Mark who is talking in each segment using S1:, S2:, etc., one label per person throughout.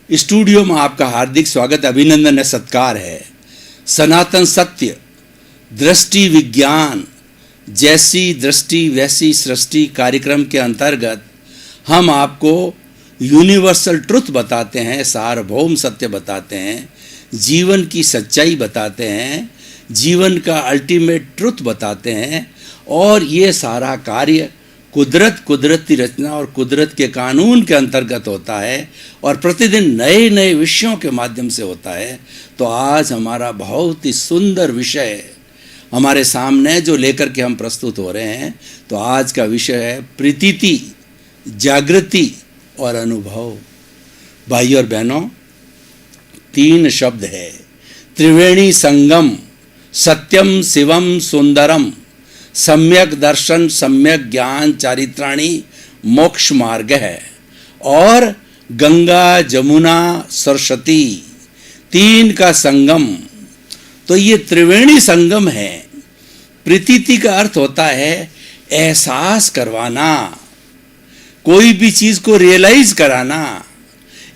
S1: Studio में आपका हार्दिक स्वागत, अभिनंदन है, सत्कार है। सनातन सत्य, दृष्टि विज्ञान, जैसी दृष्टि वैसी सृष्टि कार्यक्रम के अंतर्गत हम आपको यूनिवर्सल ट्रुथ बताते हैं, सार्वभौम सत्य बताते हैं, जीवन की सच्चाई बताते हैं, जीवन का अल्टीमेट ट्रुथ बताते हैं। और ये सारा कार्य कुदरती रचना और कुदरत के कानून के अंतर्गत होता है और प्रतिदिन नए नए विषयों के माध्यम से होता है। तो आज हमारा बहुत ही सुंदर विषय हमारे सामने जो लेकर के हम प्रस्तुत हो रहे हैं। तो आज का विषय है प्रतीति, जागृति और अनुभव। भाई और बहनों, 3 शब्द है, त्रिवेणी संगम, सत्यम शिवम सुंदरम, सम्यक दर्शन सम्यक ज्ञान चारित्राणी मोक्ष मार्ग है। और गंगा जमुना सरस्वती, 3 का संगम। तो ये त्रिवेणी संगम है। प्रतीति का अर्थ होता है एहसास करवाना, कोई भी चीज को रियलाइज कराना,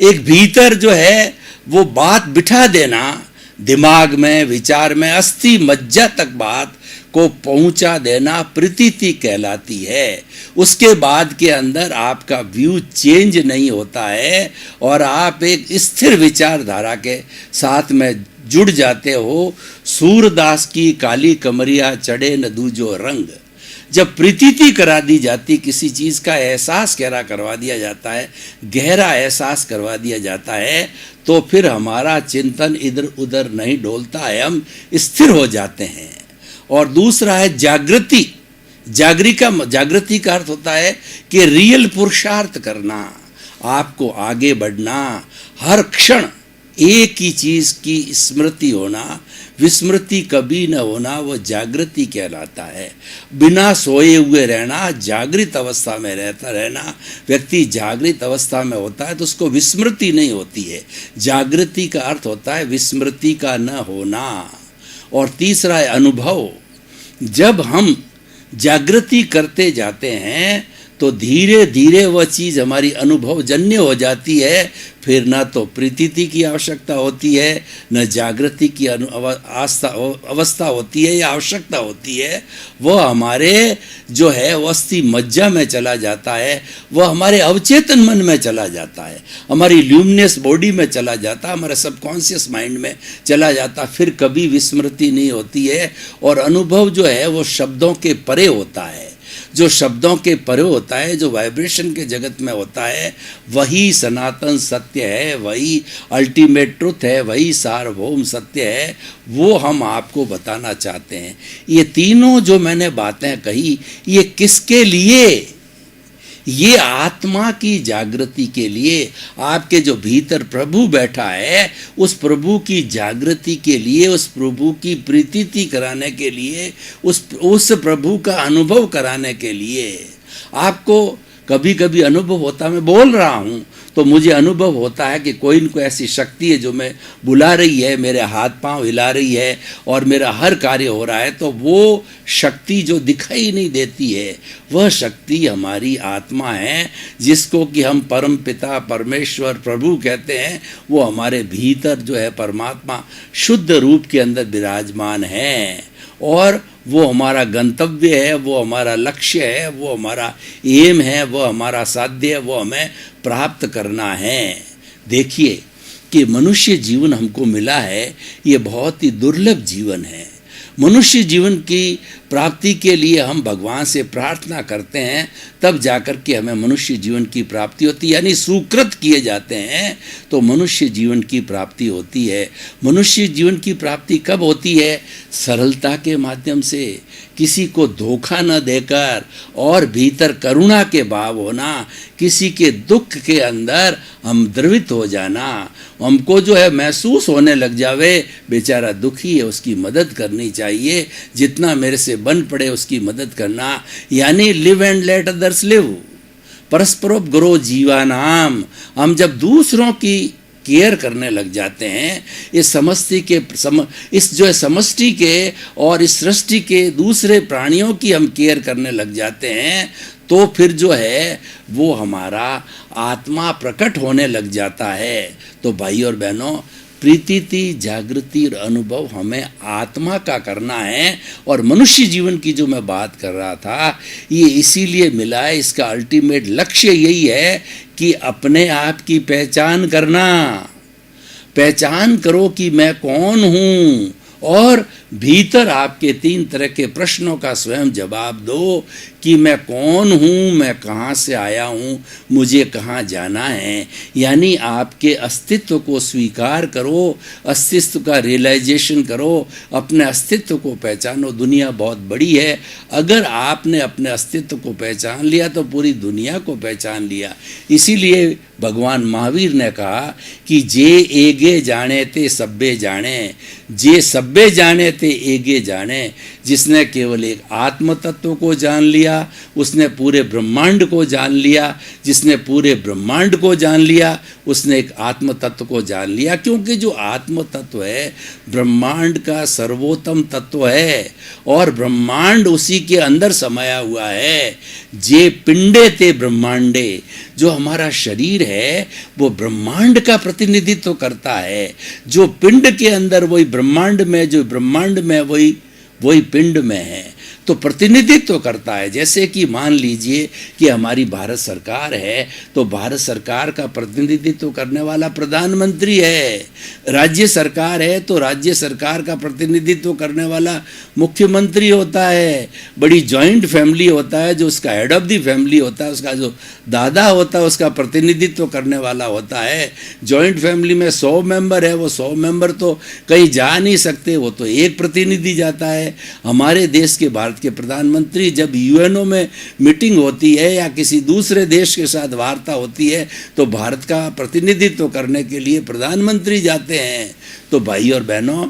S1: एक भीतर जो है वो बात बिठा देना, दिमाग में, विचार में, अस्थि मज्जा तक बात को पहुंचा देना प्रतीति कहलाती है। उसके बाद के अंदर आपका व्यू चेंज नहीं होता है और आप एक स्थिर विचारधारा के साथ में जुड़ जाते हो। सूरदास की काली कमरिया चढ़े न दूजो रंग। जब प्रतीति करा दी जाती, किसी चीज़ का एहसास गहरा करवा दिया जाता है, गहरा एहसास करवा दिया जाता है, तो फिर हमारा चिंतन इधर उधर नहीं डोलता है, हम स्थिर हो जाते हैं। और दूसरा है जागृति। जागृति का अर्थ होता है कि रियल पुरुषार्थ करना, आपको आगे बढ़ना, हर क्षण एक ही चीज की स्मृति होना, विस्मृति कभी न होना, वो जागृति कहलाता है। बिना सोए हुए रहना, जागृत अवस्था में रहना। व्यक्ति जागृत अवस्था में होता है तो उसको विस्मृति नहीं होती है। जागृति का अर्थ होता है विस्मृति का न होना। और तीसरा है अनुभव। जब हम जागृति करते जाते हैं तो धीरे धीरे वह चीज़ हमारी अनुभवजन्य हो जाती है। फिर ना तो प्रतीति की आवश्यकता होती है, न जागृति की अवस्था होती है या आवश्यकता होती है। वह हमारे जो है वो अस्थि मज्जा में चला जाता है, वह हमारे अवचेतन मन में चला जाता है, हमारी ल्यूमिनस बॉडी में चला जाता है, हमारे सबकॉन्शियस माइंड में चला जाता। फिर कभी विस्मृति नहीं होती है। और अनुभव जो है वो शब्दों के परे होता है। जो शब्दों के परे होता है, जो वाइब्रेशन के जगत में होता है, वही सनातन सत्य है, वही अल्टीमेट ट्रुथ है, वही सार्वभौम सत्य है। वो हम आपको बताना चाहते हैं। ये तीनों जो मैंने बातें कही, ये किसके लिए? ये आत्मा की जागृति के लिए। आपके जो भीतर प्रभु बैठा है, उस प्रभु की जागृति के लिए, उस प्रभु की प्रतीति कराने के लिए, उस प्रभु का अनुभव कराने के लिए। आपको कभी कभी अनुभव होता, मैं बोल रहा हूँ तो मुझे अनुभव होता है कि कोई न कोई ऐसी शक्ति है जो मैं बुला रही है, मेरे हाथ पांव हिला रही है और मेरा हर कार्य हो रहा है। तो वो शक्ति जो दिखाई नहीं देती है, वह शक्ति हमारी आत्मा है, जिसको कि हम परम पिता परमेश्वर प्रभु कहते हैं। वो हमारे भीतर जो है परमात्मा शुद्ध रूप के अंदर विराजमान है और वो हमारा गंतव्य है, वो हमारा लक्ष्य है, वो हमारा एम है, वो हमारा साध्य है, वो हमें प्राप्त करना है। देखिए कि मनुष्य जीवन हमको मिला है, ये बहुत ही दुर्लभ जीवन है। मनुष्य जीवन की प्राप्ति के लिए हम भगवान से प्रार्थना करते हैं, तब जाकर के हमें मनुष्य जीवन की प्राप्ति होती है, यानी सुकृत किए जाते हैं तो मनुष्य जीवन की प्राप्ति होती है। मनुष्य जीवन की प्राप्ति कब होती है? सरलता के माध्यम से, किसी को धोखा न देकर और भीतर करुणा के भाव होना, किसी के दुख के अंदर हम द्रवित हो जाना, हमको जो है महसूस होने लग जावे बेचारा दुखी है, उसकी मदद करनी चाहिए, जितना मेरे से बन पड़े उसकी मदद करना, यानी live and let others live, परस्परोपग्रो जीवानाम। हम जब दूसरों की केयर करने लग जाते हैं, इस समष्टि के और इस सृष्टि के दूसरे प्राणियों की हम केयर करने लग जाते हैं, तो फिर जो है वो हमारा आत्मा प्रकट होने लग जाता है। तो भाई और बहनों, प्रीति, जागृति और अनुभव हमें आत्मा का करना है। और मनुष्य जीवन की जो मैं बात कर रहा था, ये इसीलिए मिला है, इसका अल्टीमेट लक्ष्य यही है कि अपने आप की पहचान करना। पहचान करो कि मैं कौन हूँ, और भीतर आपके 3 तरह के प्रश्नों का स्वयं जवाब दो कि मैं कौन हूँ, मैं कहाँ से आया हूँ, मुझे कहाँ जाना है। यानी आपके अस्तित्व को स्वीकार करो, अस्तित्व का रियलाइजेशन करो, अपने अस्तित्व को पहचानो। दुनिया बहुत बड़ी है, अगर आपने अपने अस्तित्व को पहचान लिया तो पूरी दुनिया को पहचान लिया। इसीलिए भगवान महावीर ने कहा कि जे एगे जाने ते सब्बे जाने, जे सब्बे जाने ते एगे जाने। जिसने केवल एक आत्म तत्व को जान लिया, उसने पूरे ब्रह्मांड को जान लिया। जिसने पूरे ब्रह्मांड को जान लिया, उसने एक आत्म तत्व को जान लिया। क्योंकि जो आत्म तत्व है ब्रह्मांड का सर्वोत्तम तत्व है, और ब्रह्मांड उसी के अंदर समाया हुआ है। जे पिंडे ते ब्रह्मांडे, जो हमारा शरीर है वो ब्रह्मांड का प्रतिनिधित्व करता है। जो पिंड के अंदर वही ब्रह्मांड में, जो ब्रह्मांड में वही पिंड में है, तो प्रतिनिधित्व करता है। जैसे कि मान लीजिए कि हमारी भारत सरकार है, तो भारत सरकार का प्रतिनिधित्व करने वाला प्रधानमंत्री है। राज्य सरकार है तो राज्य सरकार का प्रतिनिधित्व करने वाला मुख्यमंत्री होता है। बड़ी जॉइंट फैमिली होता है, जो उसका हेड ऑफ द फैमिली होता है, उसका जो दादा होता है उसका प्रतिनिधित्व करने वाला होता है। जॉइंट फैमिली में 100 मेंबर है, वो 100 मेंबर तो कहीं जा नहीं सकते, वो तो एक प्रतिनिधि जाता है। हमारे देश के भारत के प्रधानमंत्री जब यूएनओ में मीटिंग होती है या किसी दूसरे देश के साथ वार्ता होती है, तो भारत का प्रतिनिधित्व करने के लिए प्रधानमंत्री जाते हैं। तो भाई और बहनों,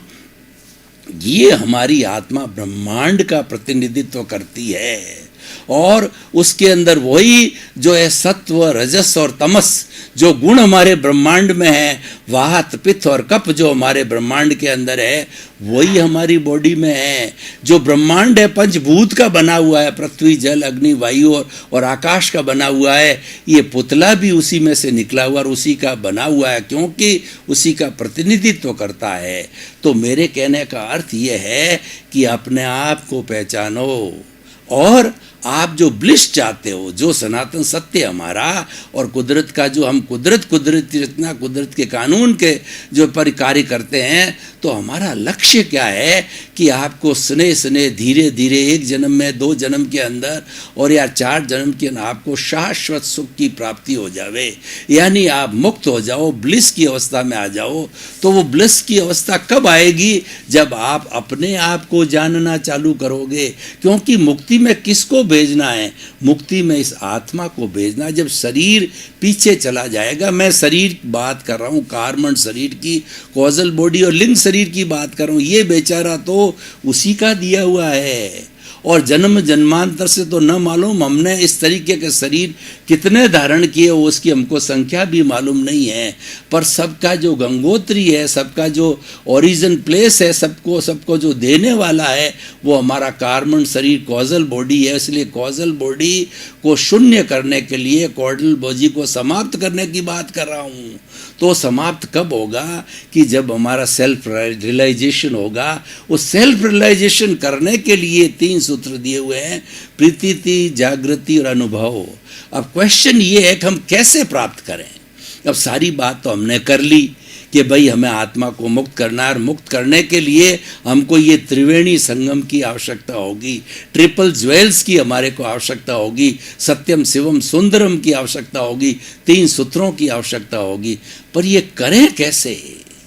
S1: ये हमारी आत्मा ब्रह्मांड का प्रतिनिधित्व करती है, और उसके अंदर वही जो है सत्व, रजस और तमस, जो गुण हमारे ब्रह्मांड में है, वात, पित्त और कफ जो हमारे ब्रह्मांड के अंदर है, वही हमारी बॉडी में है। जो ब्रह्मांड है पंचभूत का बना हुआ है, पृथ्वी, जल, अग्नि, वायु और आकाश का बना हुआ है। ये पुतला भी उसी में से निकला हुआ और उसी का बना हुआ है, क्योंकि उसी का प्रतिनिधित्व करता है। तो मेरे कहने का अर्थ ये है कि अपने आप को पहचानो, और आप जो ब्लिस चाहते हो, जो सनातन सत्य हमारा और कुदरत का, जो हम कुदरत जितना कुदरत के कानून के जो पर कार्य करते हैं, तो हमारा लक्ष्य क्या है कि आपको स्नेह धीरे धीरे 1 जन्म में, 2 जन्म के अंदर और या 4 जन्म के अंदर आपको शाश्वत सुख की प्राप्ति हो जावे। यानी आप मुक्त हो जाओ, ब्लिस की अवस्था में आ जाओ। तो वो ब्लिस की अवस्था कब आएगी? जब आप अपने आप को जानना चालू करोगे। क्योंकि मुक्ति में किसको भेजना है? मुक्ति में इस आत्मा को भेजना है। जब शरीर पीछे चला जाएगा, मैं शरीर बात कर रहा हूँ, कार्मण शरीर की, कॉजल बॉडी और लिंग शरीर की बात कर रहा हूँ, ये बेचारा तो उसी का दिया हुआ है। और जन्म जन्मांतर से तो न मालूम हमने इस तरीके के शरीर कितने धारण किए, उसकी हमको संख्या भी मालूम नहीं है। पर सबका जो गंगोत्री है, सबका जो ओरिजिन प्लेस है, सबको जो देने वाला है, वो हमारा कार्बन शरीर कॉजल बॉडी है। इसलिए कॉजल बॉडी को शून्य करने के लिए, कॉर्डल बॉडी को समाप्त करने की बात कर रहा हूँ। तो समाप्त कब होगा? कि जब हमारा सेल्फ रियलाइजेशन होगा। उस सेल्फ रियलाइजेशन करने के लिए 3 सूत्र दिए हुए हैं, प्रीति, जागृति और अनुभव। अब क्वेश्चन ये है कि हम कैसे प्राप्त करें। अब सारी बात तो हमने कर ली कि भाई हमें आत्मा को मुक्त करना है, और मुक्त करने के लिए हमको ये त्रिवेणी संगम की आवश्यकता होगी, ट्रिपल ज्वेल्स की हमारे को आवश्यकता होगी, सत्यम शिवम सुंदरम की आवश्यकता होगी, 3 सूत्रों की आवश्यकता होगी। पर ये करें कैसे?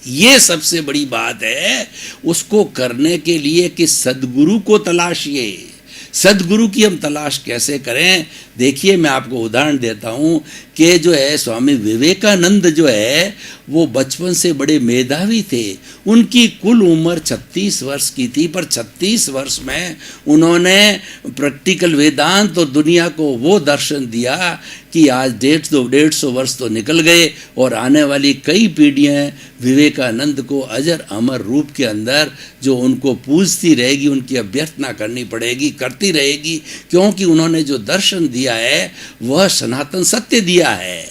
S1: ये सबसे बड़ी बात है। उसको करने के लिए कि सद्गुरु को तलाशिए। सद्गुरु की हम तलाश कैसे करें? देखिए, मैं आपको उदाहरण देता हूँ कि जो है स्वामी विवेकानंद जो है वो बचपन से बड़े मेधावी थे। उनकी कुल उम्र 36 वर्ष की थी, पर 36 वर्ष में उन्होंने प्रैक्टिकल वेदांत और दुनिया को वो दर्शन दिया कि आज 150 वर्ष तो निकल गए और आने वाली कई पीढ़ियाँ विवेकानंद को अजर अमर रूप के अंदर जो उनको पूजती रहेगी, उनकी अभ्यर्थना करनी पड़ेगी, करती रहेगी, क्योंकि उन्होंने जो दर्शन दिया है वह सनातन सत्य दिया है,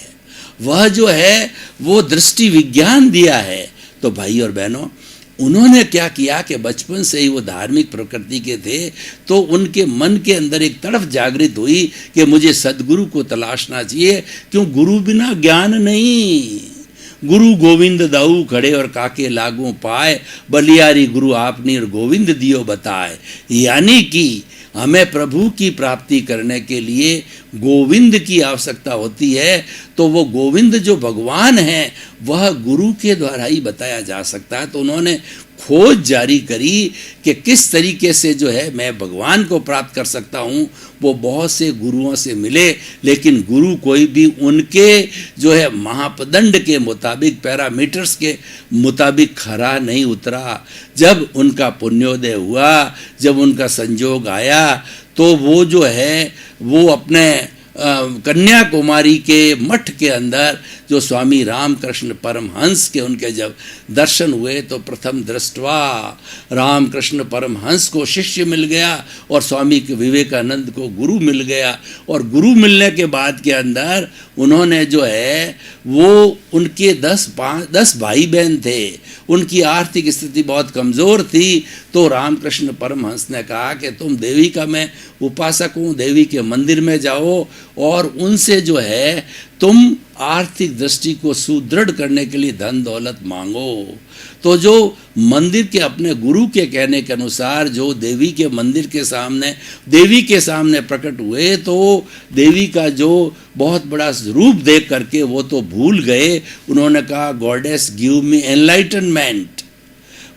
S1: वह जो है वो दृष्टि विज्ञान दिया है। तो भाई और बहनों, उन्होंने क्या किया कि बचपन से ही वो धार्मिक प्रकृति के थे, तो उनके मन के अंदर एक तड़फ जागृत हुई कि मुझे सद्गुरु को तलाशना चाहिए। क्यों? गुरु बिना ज्ञान नहीं। गुरु गोविंद दाऊ खड़े और काके लागू पाए, बलियारी गुरु आपनी और गोविंद दियो बताए। यानी कि हमें प्रभु की प्राप्ति करने के लिए गोविंद की आवश्यकता होती है। तो वो गोविंद जो भगवान है वह गुरु के द्वारा ही बताया जा सकता है। तो उन्होंने खोज जारी करी कि किस तरीके से जो है मैं भगवान को प्राप्त कर सकता हूँ। वो बहुत से गुरुओं से मिले, लेकिन गुरु कोई भी उनके जो है महापदंड के मुताबिक, पैरामीटर्स के मुताबिक खरा नहीं उतरा। जब उनका पुण्योदय हुआ, जब उनका संजोग आया, तो वो जो है वो अपने कन्याकुमारी के मठ के अंदर जो स्वामी रामकृष्ण परमहंस के उनके जब दर्शन हुए, तो प्रथम दृष्टवा रामकृष्ण परमहंस को शिष्य मिल गया और स्वामी विवेकानंद को गुरु मिल गया। और गुरु मिलने के बाद के अंदर उन्होंने जो है वो उनके 10 भाई बहन थे, उनकी आर्थिक स्थिति बहुत कमज़ोर थी। तो रामकृष्ण परमहंस ने कहा कि तुम देवी का मैं उपासक हूँ, देवी के मंदिर में जाओ और उनसे जो है तुम आर्थिक दृष्टि को सुदृढ़ करने के लिए धन दौलत मांगो। तो जो मंदिर के अपने गुरु के कहने के अनुसार जो देवी के मंदिर के सामने, देवी के सामने प्रकट हुए, तो देवी का जो बहुत बड़ा रूप देख करके वो तो भूल गए। उन्होंने कहा, गॉडेस गिव मी एनलाइटनमेंट,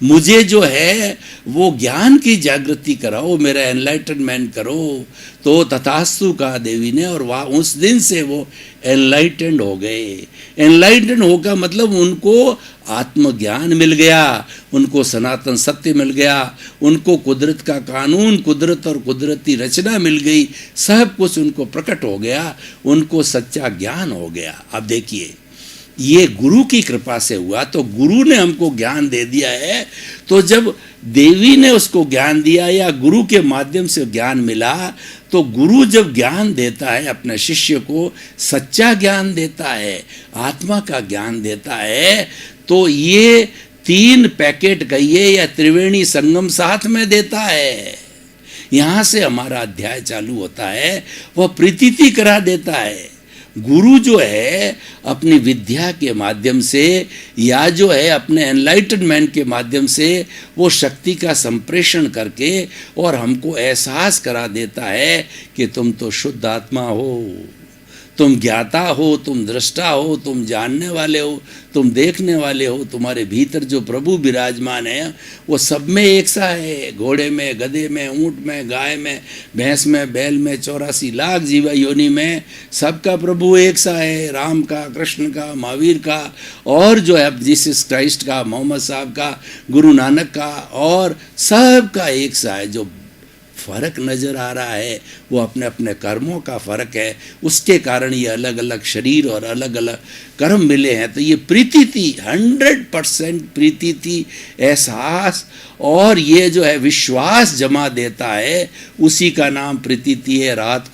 S1: मुझे जो है वो ज्ञान की जागृति कराओ, मेरा एनलाइटनमेंट करो। तो तथास्तु कहा देवी ने, और वह उस दिन से वो एनलाइटेंड हो गए। एनलाइटेंड होगा मतलब उनको आत्मज्ञान मिल गया, उनको सनातन सत्य मिल गया, उनको कुदरत का कानून, कुदरत और कुदरती रचना मिल गई, सब कुछ उनको प्रकट हो गया, उनको सच्चा ज्ञान हो गया। अब देखिए, ये गुरु की कृपा से हुआ। तो गुरु ने हमको ज्ञान दे दिया है। तो जब देवी ने उसको ज्ञान दिया या गुरु के माध्यम से ज्ञान मिला, तो गुरु जब ज्ञान देता है अपने शिष्य को, सच्चा ज्ञान देता है, आत्मा का ज्ञान देता है, तो ये 3 पैकेट कहिए या त्रिवेणी संगम साथ में देता है। यहाँ से हमारा अध्याय चालू होता है, वह प्रतीति करा देता है। गुरु जो है अपनी विद्या के माध्यम से या जो है अपने एनलाइटनमेंट के माध्यम से वो शक्ति का संप्रेषण करके और हमको एहसास करा देता है कि तुम तो शुद्ध आत्मा हो, तुम ज्ञाता हो, तुम दृष्टा हो, तुम जानने वाले हो, तुम देखने वाले हो। तुम्हारे भीतर जो प्रभु विराजमान है वो सब में एक सा है, घोड़े में, गधे में, ऊंट में, गाय में, भैंस में, बैल में, 84 लाख जीवा योनि में सबका प्रभु एक सा है। राम का, कृष्ण का, महावीर का, और जो है जीसस क्राइस्ट का, मोहम्मद साहब का, गुरु नानक का, और सबका एक सा है। जो फर्क नज़र आ रहा है वो अपने अपने कर्मों का फर्क है, उसके कारण ये अलग अलग शरीर और अलग अलग कर्म मिले हैं। तो ये प्रीति 100% प्रीति, एहसास और ये जो है विश्वास जमा देता है, उसी का नाम प्रीति है। रात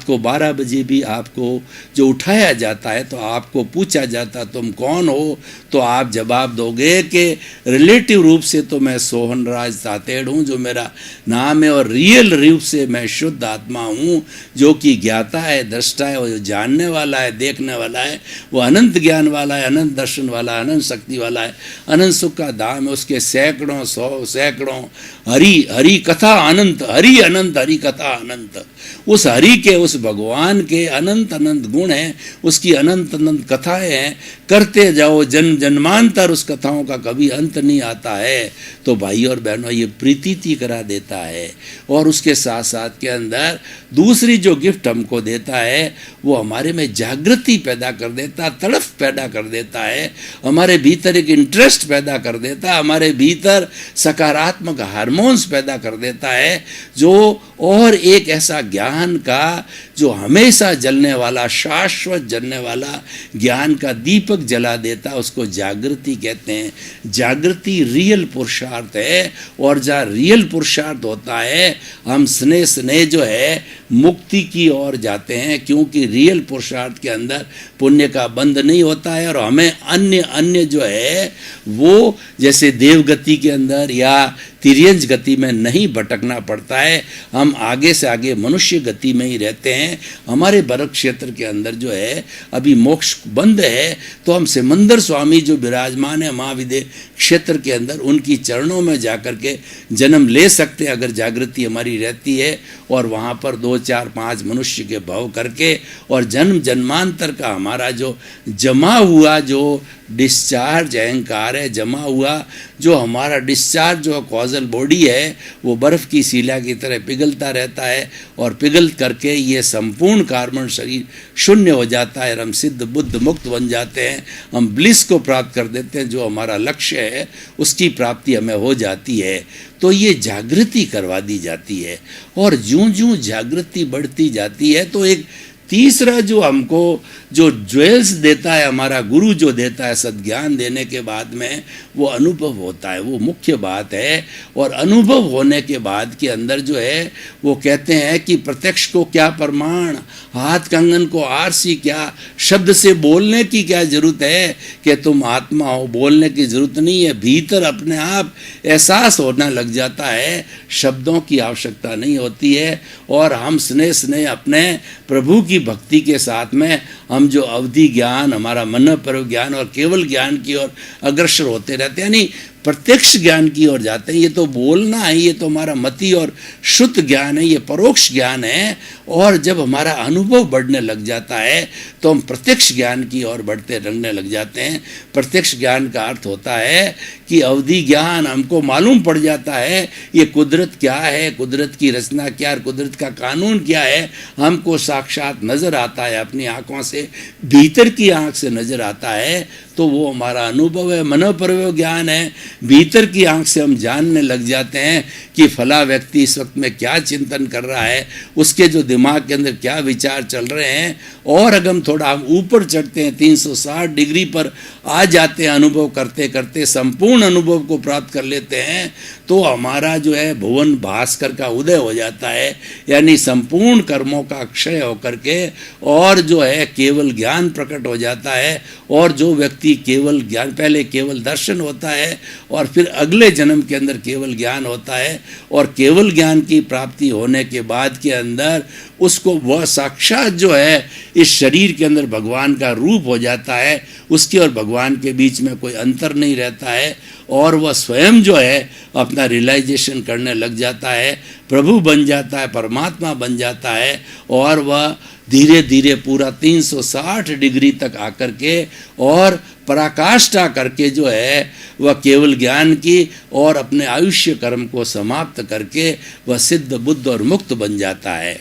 S1: को 12 बजे भी आपको जो उठाया जाता है तो आपको पूछा जाता तुम कौन हो, तो आप जवाब दोगे कि रिलेटिव रूप से तो मैं सोहन राज तातेड़ हूँ जो मेरा नाम है, और रियल रूप से मैं शुद्ध आत्मा हूँ जो कि ज्ञाता है, दृष्टा है, वो जो जानने वाला है, देखने वाला है, वो अनंत ज्ञान वाला है, अनंत दर्शन वाला है, अनंत शक्ति वाला है, अनंत सुख का धाम है। उसके सैकड़ों 100 सैकड़ों हरि कथा अनंत, हरि अनंत, हरि कथा अनंत। उस हरि के, उस भगवान के अनंत अनंत गुण हैं, उसकी अनंत अनंत कथाएं हैं, करते जाओ, जन्म जन्मांतर उस कथाओं का कभी अंत नहीं आता है। तो भाई और बहनों, ये प्रीति करा देता है। और उसके साथ साथ के अंदर दूसरी जो गिफ्ट हमको देता है वो हमारे में जागृति पैदा कर देता है, तड़फ पैदा कर देता है, हमारे भीतर एक इंटरेस्ट पैदा कर देता है, हमारे भीतर सकारात्मक हार्मोन्स पैदा कर देता है, जो और एक ऐसा ज्ञान का जो हमेशा जलने वाला, शाश्वत जलने वाला ज्ञान का दीपक जला देता, उसको जागृति कहते हैं। जागृति रियल पुरुषार्थ है, और जहाँ रियल पुरुषार्थ होता है हम स्नेह स्नेह जो है मुक्ति की ओर जाते हैं, क्योंकि रियल पुरुषार्थ के अंदर पुण्य का बंध नहीं होता है, और हमें अन्य अन्य जो है वो जैसे देवगति के अंदर या तिर्यंज गति में नहीं भटकना पड़ता है, हम आगे से आगे मनुष्य गति में ही रहते हैं। हमारे भरत क्षेत्र के अंदर जो है अभी मोक्ष बंद है, तो हम सिमंदर स्वामी जो विराजमान है महाविद्य क्षेत्र के अंदर, उनकी चरणों में जाकर के जन्म ले सकते हैं अगर जागृति हमारी रहती है, और वहाँ पर 2 4 5 मनुष्य के भाव करके, और जन्म जन्मांतर का हमारा जो जमा हुआ जो डिस्चार्ज अहंकार है, जमा हुआ जो हमारा डिस्चार्ज जो कॉजल बॉडी है, वो बर्फ़ की शिला की तरह पिघलता रहता है, और पिघल करके ये संपूर्ण कार्बन शरीर शून्य हो जाता है, हम सिद्ध बुद्ध मुक्त बन जाते हैं, हम ब्लिस को प्राप्त कर देते हैं, जो हमारा लक्ष्य है उसकी प्राप्ति हमें हो जाती है। तो ये जागृति करवा दी जाती है, और ज्यों ज्यों जागृति बढ़ती जाती है तो एक तीसरा जो हमको जो ज्वेल्स देता है, हमारा गुरु जो देता है सद्ज्ञान देने के बाद में, वो अनुभव होता है, वो मुख्य बात है। और अनुभव होने के बाद के अंदर जो है वो कहते हैं कि प्रत्यक्ष को क्या प्रमाण, हाथ कंगन को आरसी क्या, शब्द से बोलने की क्या जरूरत है कि तुम आत्मा हो, बोलने की जरूरत नहीं है, भीतर अपने आप एहसास होना लग जाता है, शब्दों की आवश्यकता नहीं होती है। और हम स्नेह स्नेह अपने प्रभु की भक्ति के साथ में हम जो अवधि ज्ञान, हमारा मन पर ज्ञान और केवल ज्ञान की ओर अग्रसर होते रहते हैं, यानी प्रत्यक्ष ज्ञान की ओर जाते हैं। ये तो बोलना है, ये तो हमारा मति और शुद्ध ज्ञान है, ये परोक्ष ज्ञान है। और जब हमारा अनुभव बढ़ने लग जाता है तो हम प्रत्यक्ष ज्ञान की ओर बढ़ते रहने लग जाते हैं। प्रत्यक्ष ज्ञान का अर्थ होता है कि अवधि ज्ञान, हमको मालूम पड़ जाता है ये कुदरत क्या है, कुदरत की रचना क्या है, कुदरत का कानून क्या है, हमको साक्षात नज़र आता है, अपनी आँखों से, भीतर की आँख से नज़र आता है, तो वो हमारा अनुभव है, मनोपर्व ज्ञान है। भीतर की आंख से हम जानने लग जाते हैं कि फला व्यक्ति इस वक्त में क्या चिंतन कर रहा है, उसके जो दिमाग के अंदर क्या विचार चल रहे हैं। और अगर हम थोड़ा ऊपर चढ़ते हैं, 360 डिग्री पर आ जाते हैं, अनुभव करते करते संपूर्ण अनुभव को प्राप्त कर लेते हैं, तो हमारा जो है भुवन भास्कर का उदय हो जाता है, यानी संपूर्ण कर्मों का क्षय होकर के और जो है केवल ज्ञान प्रकट हो जाता है। और जो व्यक्ति केवल ज्ञान, पहले केवल दर्शन होता है और फिर अगले जन्म के अंदर केवल ज्ञान होता है, और केवल ज्ञान की प्राप्ति होने के बाद के अंदर उसको वह साक्षात जो है इस शरीर के अंदर भगवान का रूप हो जाता है, उसके और भगवान के बीच में कोई अंतर नहीं रहता है, और वह स्वयं जो है अपना रियलाइजेशन करने लग जाता है, प्रभु बन जाता है, परमात्मा बन जाता है। और वह धीरे धीरे पूरा 360 डिग्री तक आकर के और पराकाष्ठा करके जो है वह केवल ज्ञान की और अपने आयुष्य कर्म को समाप्त करके वह सिद्ध बुद्ध और मुक्त बन जाता है।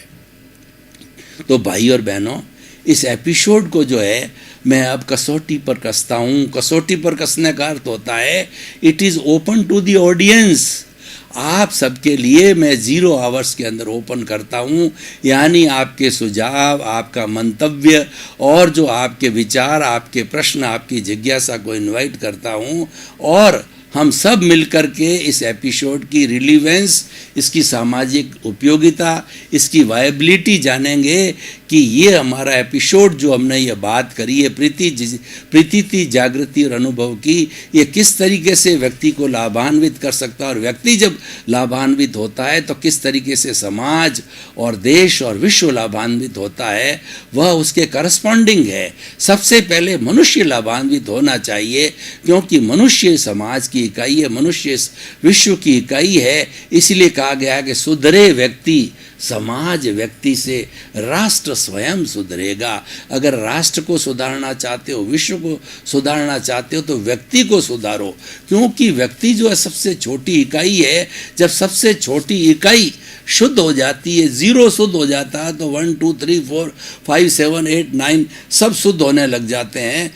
S1: तो भाई और बहनों, इस एपिसोड को जो है मैं अब कसौटी पर कसता हूँ। कसौटी पर कसने का अर्थ होता है it is open to the audience. आप सबके लिए मैं 0 आवर्स के अंदर ओपन करता हूँ, यानी आपके सुझाव, आपका मंतव्य और जो आपके विचार, आपके प्रश्न, आपकी जिज्ञासा को इनवाइट करता हूँ, और हम सब मिलकर के इस एपिसोड की रिलीवेंस, इसकी सामाजिक उपयोगिता, इसकी वायबिलिटी जानेंगे कि ये हमारा एपिसोड जो हमने ये बात करी है प्रीति जागृति और अनुभव की, ये किस तरीके से व्यक्ति को लाभान्वित कर सकता है, और व्यक्ति जब लाभान्वित होता है तो किस तरीके से समाज और देश और विश्व लाभान्वित होता है, वह उसके करस्पॉन्डिंग है। सबसे पहले मनुष्य लाभान्वित होना चाहिए, क्योंकि मनुष्य समाज की इकाई है, मनुष्य विश्व की इकाई है। इसलिए कहा गया है कि सुधरे व्यक्ति समाज व्यक्ति से राष्ट्र स्वयं सुधरेगा। अगर राष्ट्र को सुधारना चाहते हो, विश्व को सुधारना चाहते हो, तो व्यक्ति को सुधारो, क्योंकि व्यक्ति जो है सबसे छोटी इकाई है। जब सबसे छोटी इकाई शुद्ध हो जाती है, जीरो शुद्ध हो जाता है, तो 1 2 3 4 5 7 8 9 सब शुद्ध होने लग जाते हैं।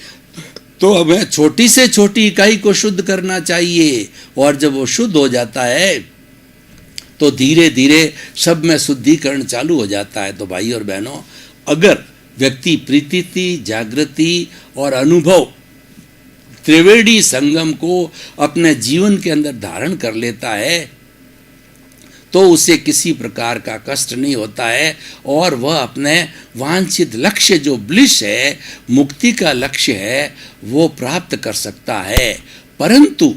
S1: तो हमें छोटी से छोटी इकाई को शुद्ध करना चाहिए, और जब वो शुद्ध हो जाता है तो धीरे धीरे सब में शुद्धिकरण चालू हो जाता है। तो भाई और बहनों, अगर व्यक्ति प्रीति, जागृति और अनुभव त्रिवेणी संगम को अपने जीवन के अंदर धारण कर लेता है तो उसे किसी प्रकार का कष्ट नहीं होता है, और वह अपने वांछित लक्ष्य जो ब्लिस है, मुक्ति का लक्ष्य है, वो प्राप्त कर सकता है। परंतु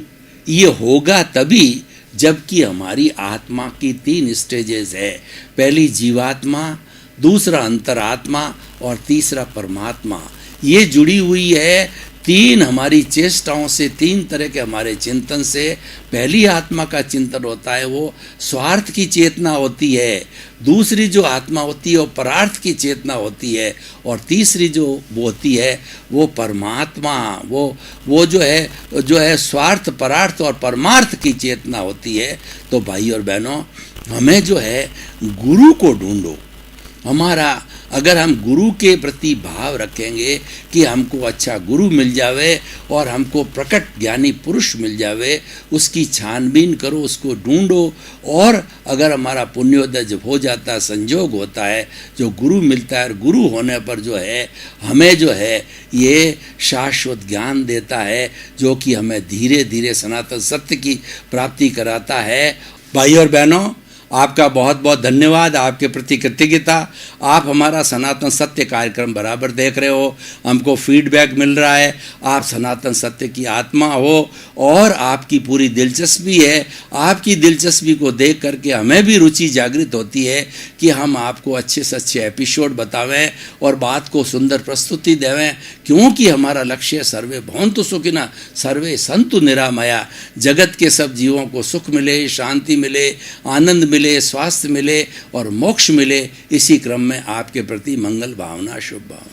S1: ये होगा तभी जबकि हमारी आत्मा की 3 स्टेजेस है। पहली जीवात्मा, दूसरा अंतरात्मा और तीसरा परमात्मा। ये जुड़ी हुई है 3 हमारी चेष्टाओं से, 3 तरह के हमारे चिंतन से। पहली आत्मा का चिंतन होता है वो स्वार्थ की चेतना होती है, दूसरी जो आत्मा होती है वो परार्थ की चेतना होती है, और तीसरी जो वो होती है वो परमात्मा, वो जो है स्वार्थ, परार्थ और परमार्थ की चेतना होती है। तो भाई और बहनों, हमें जो है गुरु को ढूंढो। हमारा अगर हम गुरु के प्रति भाव रखेंगे कि हमको अच्छा गुरु मिल जावे और हमको प्रकट ज्ञानी पुरुष मिल जावे, उसकी छानबीन करो, उसको ढूंढो, और अगर हमारा पुण्योदय जब हो जाता है, संजोग होता है, जो गुरु मिलता है, और गुरु होने पर जो है हमें जो है ये शाश्वत ज्ञान देता है, जो कि हमें धीरे धीरे सनातन सत्य की प्राप्ति कराता है। भाई और बहनों, आपका बहुत बहुत धन्यवाद, आपके प्रति कृतज्ञता। आप हमारा सनातन सत्य कार्यक्रम बराबर देख रहे हो, हमको फीडबैक मिल रहा है, आप सनातन सत्य की आत्मा हो और आपकी पूरी दिलचस्पी है। आपकी दिलचस्पी को देख करके हमें भी रुचि जागृत होती है कि हम आपको अच्छे से अच्छे एपिसोड बतावें और बात को सुंदर प्रस्तुति देवें, क्योंकि हमारा लक्ष्य सर्वे भवन्तु सुखिनः सर्वे सन्तु निरामया। जगत के सब जीवों को सुख मिले, शांति मिले, आनंद मिले, स्वास्थ्य मिले और मोक्ष मिले। इसी क्रम में आपके प्रति मंगल भावना, शुभ भावना।